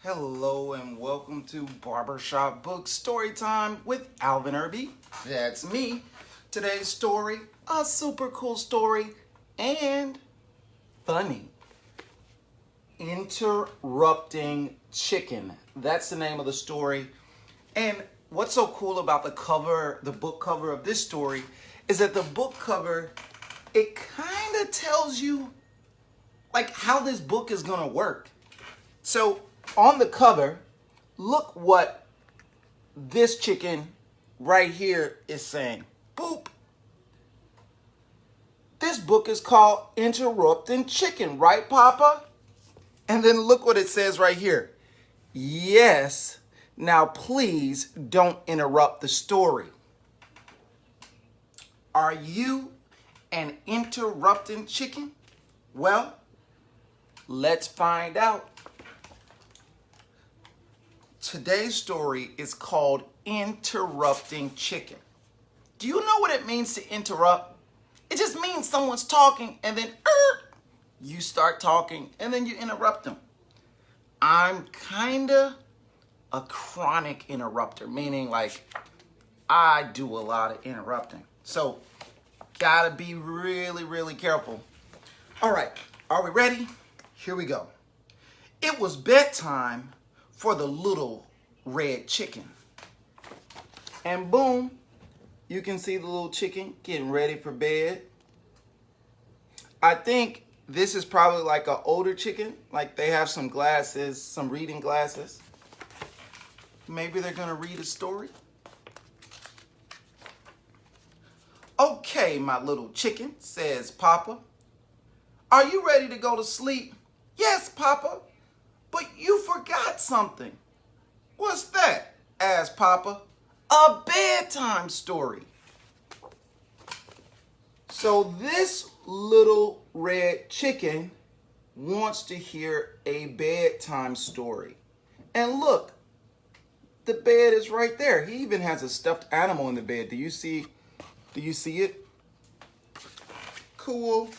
Hello and welcome to Barbershop Books Story Time with Alvin Irby. That's me. Today's story, a super cool story and funny. Interrupting Chicken. That's the name of the story. And what's so cool about the cover, the book cover of this story, is that the book cover, it kind of tells you like how this book is going to work. So on the cover, look what this chicken right here is saying. Boop. This book is called Interrupting Chicken, right, Papa? And then look what it says right here. Yes, now please don't interrupt the story. Are you an interrupting chicken? Well, let's find out. Today's story is called Interrupting Chicken. Do you know what it means to interrupt? It just means someone's talking and then you start talking and then you interrupt them. I'm kinda a chronic interrupter, meaning like I do a lot of interrupting. So gotta be really, really careful. All right, are we ready? Here we go. It was bedtime for the little red chicken. And boom, you can see the little chicken getting ready for bed. I think this is probably like an older chicken. Like they have some glasses, some reading glasses. Maybe they're gonna read a story. Okay, my little chicken, says Papa. Are you ready to go to sleep? Yes, Papa. But you forgot something. What's that? Asked Papa. A bedtime story. So this little red chicken wants to hear a bedtime story. And look, the bed is right there. He even has a stuffed animal in the bed. Do you see it? Cool.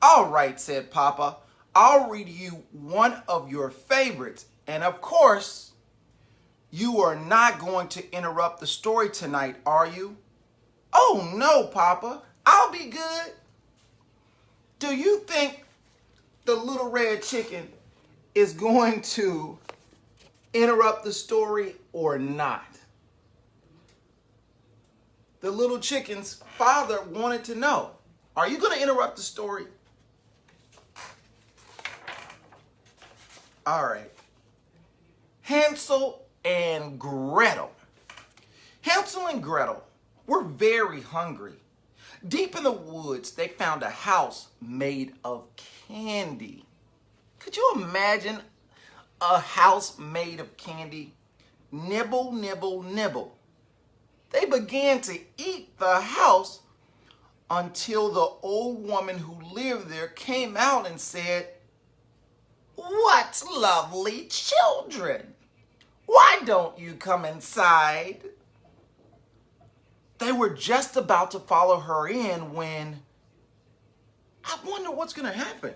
All right, said Papa. I'll read you one of your favorites. And of course, you are not going to interrupt the story tonight, are you? Oh, no, Papa. I'll be good. Do you think the little red chicken is going to interrupt the story or not? The little chicken's father wanted to know, are you going to interrupt the story? All right. Hansel and Gretel. Hansel and Gretel were very hungry. Deep in the woods, they found a house made of candy. Could you imagine a house made of candy? Nibble, nibble, nibble. They began to eat the house until the old woman who lived there came out and said, "What lovely children! Why don't you come inside?" They were just about to follow her in when I wonder what's going to happen.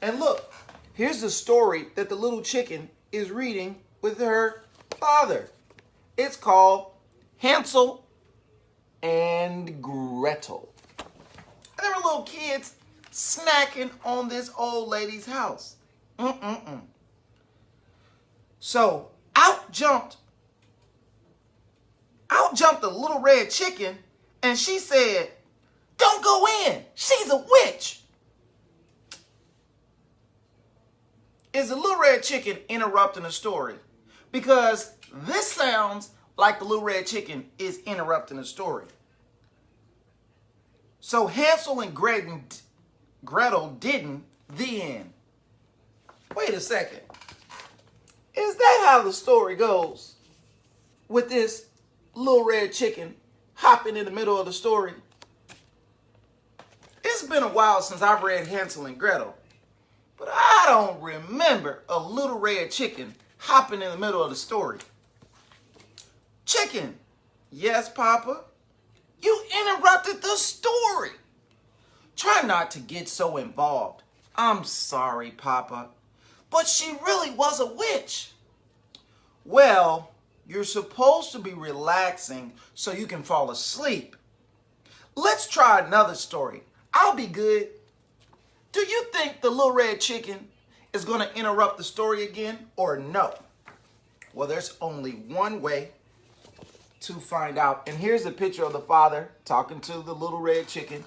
And look, here's the story that the little chicken is reading with her father. It's called Hansel and Gretel. And there were little kids snacking on this old lady's house. So out jumped the little red chicken, and she said, "Don't go in. She's a witch." Is the little red chicken interrupting the story? Because this sounds like the little red chicken is interrupting the story. So Hansel and Gretel didn't. The end. Wait a second. Is that how the story goes? With this little red chicken hopping in the middle of the story? It's been a while since I've read Hansel and Gretel, but I don't remember a little red chicken hopping in the middle of the story. Chicken. Yes, Papa? You interrupted the story. Try not to get so involved. I'm sorry, Papa. but she really was a witch. Well, you're supposed to be relaxing so you can fall asleep. Let's try another story. I'll be good. Do you think the little red chicken is going to interrupt the story again or no? Well, there's only one way to find out. And here's a picture of the father talking to the little red chicken.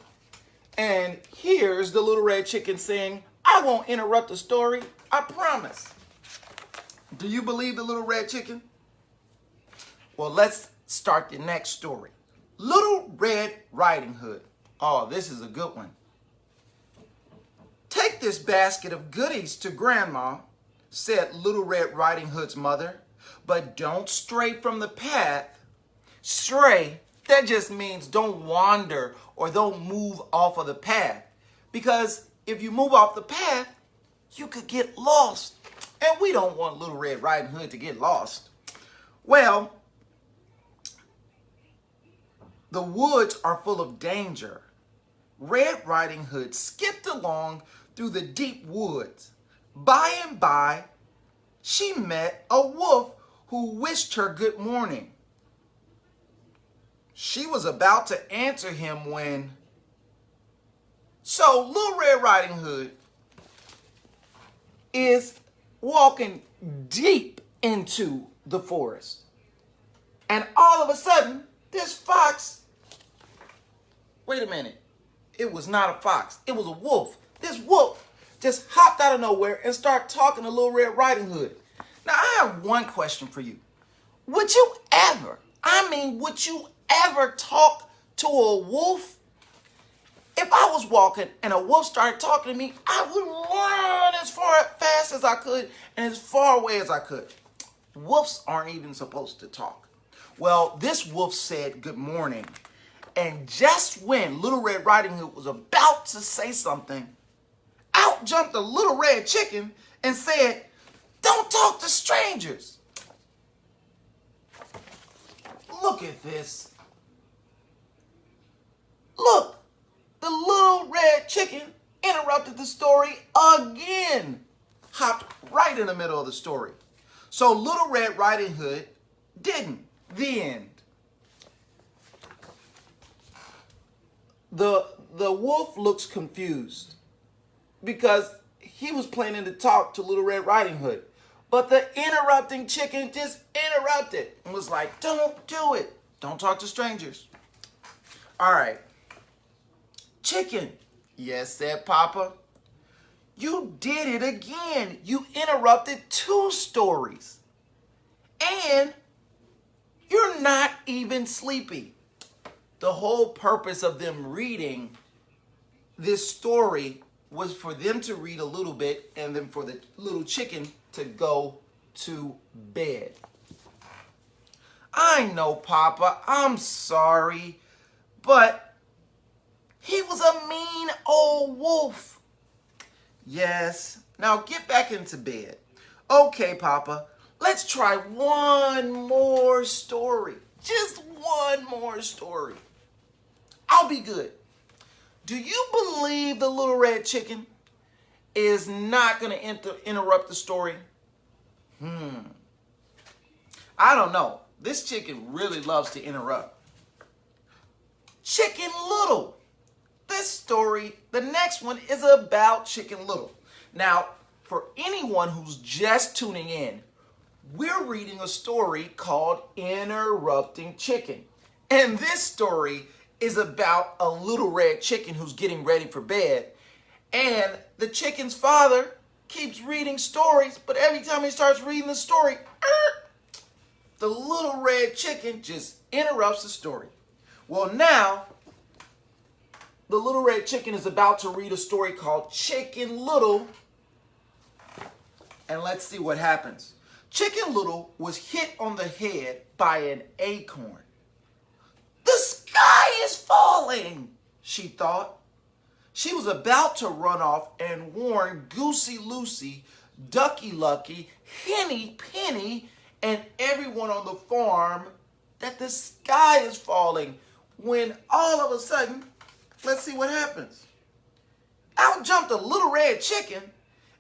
And here's the little red chicken saying, I won't interrupt the story, I promise. Do you believe the little red chicken? Well, let's start the next story. Little Red Riding Hood. Oh, this is a good one. Take this basket of goodies to Grandma, said Little Red Riding Hood's mother, but don't stray from the path. Stray, that just means don't wander or don't move off of the path. Because if you move off the path, you could get lost. And we don't want Little Red Riding Hood to get lost. Well, the woods are full of danger. Red Riding Hood skipped along through the deep woods. By and by, she met a wolf who wished her good morning. She was about to answer him when... So Little Red Riding Hood is walking deep into the forest. And all of a sudden, this fox... Wait a minute. It was not a fox. It was a wolf. This wolf just hopped out of nowhere and started talking to Little Red Riding Hood. Now, I have one question for you. Would you ever talk to a wolf? If I was walking and a wolf started talking to me, I would run as fast as I could and as far away as I could. Wolves aren't even supposed to talk. Well, this wolf said good morning. And just when Little Red Riding Hood was about to say something, out jumped a little red chicken and said, don't talk to strangers. Look at this. Look, the little red chicken interrupted the story again. Hopped right in the middle of the story. So Little Red Riding Hood didn't. The end. The wolf looks confused because he was planning to talk to Little Red Riding Hood. But the interrupting chicken just interrupted and was like, don't do it. Don't talk to strangers. All right. Chicken. Yes, said Papa. You did it again. You interrupted 2 stories. And you're not even sleepy. The whole purpose of them reading this story was for them to read a little bit and then for the little chicken to go to bed. I know, Papa, I'm sorry, but he was a mean old wolf. Yes, now get back into bed. Okay, Papa, let's try one more story. Just one more story. I'll be good. Do you believe the little red chicken is not going to interrupt the story? I don't know. This chicken really loves to interrupt. Chicken Little. This story, the next one, is about Chicken Little. Now, for anyone who's just tuning in, we're reading a story called Interrupting Chicken. And this story is about a little red chicken who's getting ready for bed. And the chicken's father keeps reading stories, but every time he starts reading the story, the little red chicken just interrupts the story. Well, now, the little red chicken is about to read a story called Chicken Little. And let's see what happens. Chicken Little was hit on the head by an acorn. The sky is falling, she thought. She was about to run off and warn Goosey Lucy, Ducky Lucky, Henny Penny, and everyone on the farm that the sky is falling when all of a sudden, let's see what happens. Out jumped a little red chicken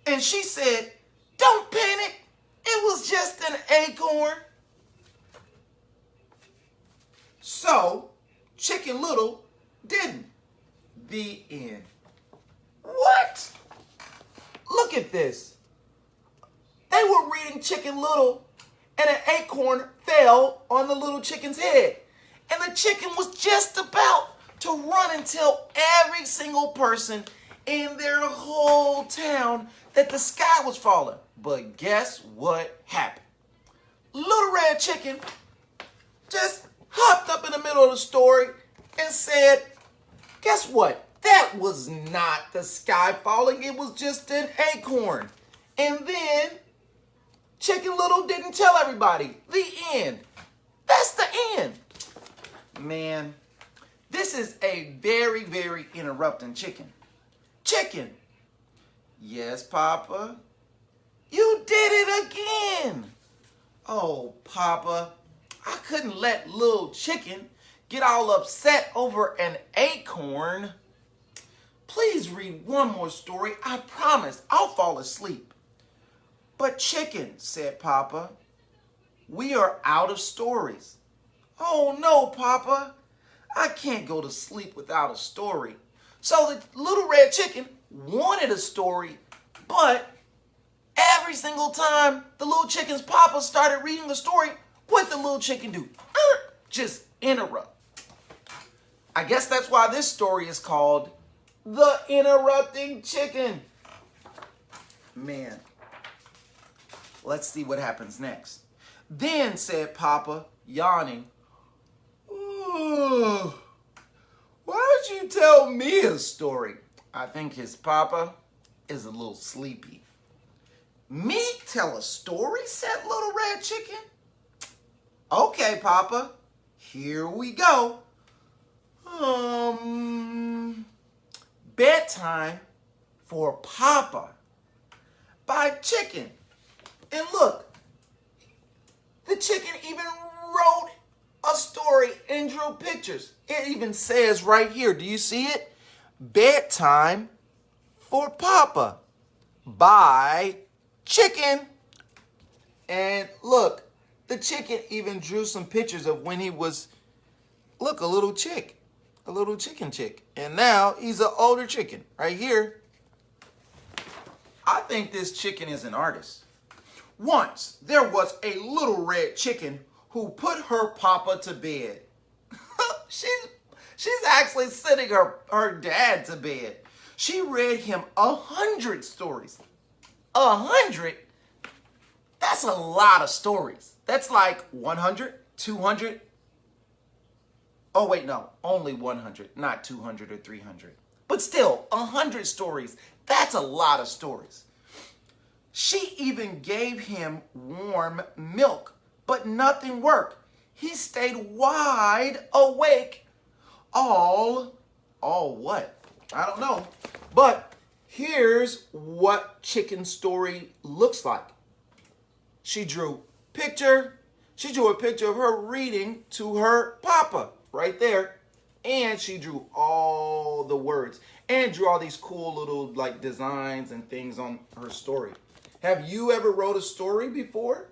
and she said, Don't panic. It was just an acorn. So, Chicken Little didn't. The end. What? Look at this. They were reading Chicken Little, and an acorn fell on the little chicken's head. And the chicken was just about to run and tell every single person in their whole town that the sky was falling. But guess what happened? Little Red Chicken just hopped up in the middle of the story and said, guess what? That was not the sky falling. It was just an acorn. And then Chicken Little didn't tell everybody. The end. That's the end. Man, this is a very, very interrupting chicken. Chicken. Yes, Papa. You did it again. Oh, Papa, I couldn't let little chicken get all upset over an acorn. Please read one more story. I promise I'll fall asleep. But chicken, said Papa, we are out of stories. Oh no, Papa, I can't go to sleep without a story. So the little red chicken wanted a story, but every single time the little chicken's Papa started reading the story, what the little chicken do? Just interrupt. I guess that's why this story is called The Interrupting Chicken. Man, let's see what happens next. Then, said Papa, yawning, "Ooh, why don't you tell me a story?" I think his Papa is a little sleepy. Me tell a story, said Little Red Chicken. Okay, Papa, here we go. Bedtime for Papa by Chicken. And look, the chicken even wrote a story and drew pictures. It even says right here, do you see it? Bedtime for Papa by Chicken. And look, the chicken even drew some pictures of when he was, look, a little chick. A little chicken chick. And now he's an older chicken right here. I think this chicken is an artist. Once there was a little red chicken who put her Papa to bed. she's actually sitting her dad to bed. She read him 100 stories. 100? That's a lot of stories. That's like 100, 200. Oh, wait, no, only 100, not 200 or 300. But still, 100 stories, that's a lot of stories. She even gave him warm milk, but nothing worked. He stayed wide awake. All what? I don't know. But here's what Chicken Story looks like. She drew a picture of her reading to her Papa. Right there. And she drew all the words and drew all these cool little like designs and things on her story. Have you ever wrote a story before?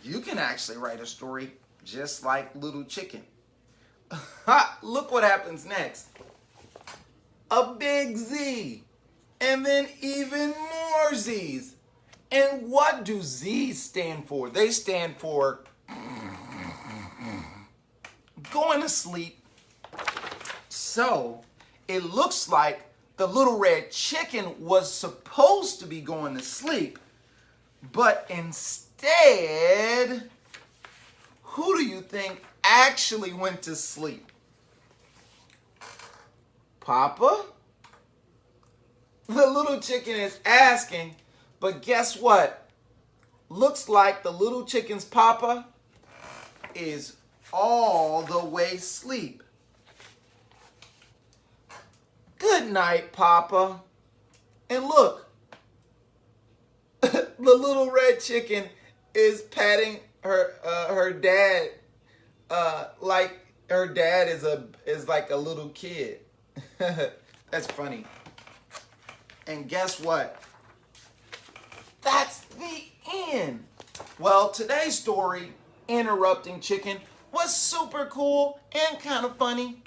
You can actually write a story just like Little Chicken. Look what happens next. A big Z. And then even more Z's. And what do Z's stand for? They stand for going to sleep. So it looks like the little red chicken was supposed to be going to sleep, but instead, who do you think actually went to sleep? Papa? The little chicken is asking, but guess what? Looks like the little chicken's Papa is all the way asleep. Good night, Papa. And look, the little red chicken is patting her dad like her dad is like a little kid. That's funny. And guess what? that's the end. Well, today's story, Interrupting Chicken, was super cool and kind of funny.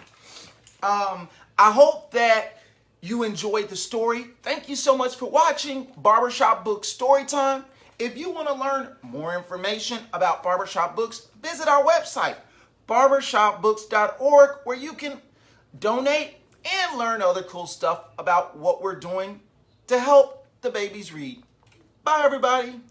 I hope that you enjoyed the story. Thank you so much for watching Barbershop Books Storytime. If you want to learn more information about Barbershop Books, visit our website, barbershopbooks.org, where you can donate and learn other cool stuff about what we're doing to help the babies read. Bye, everybody.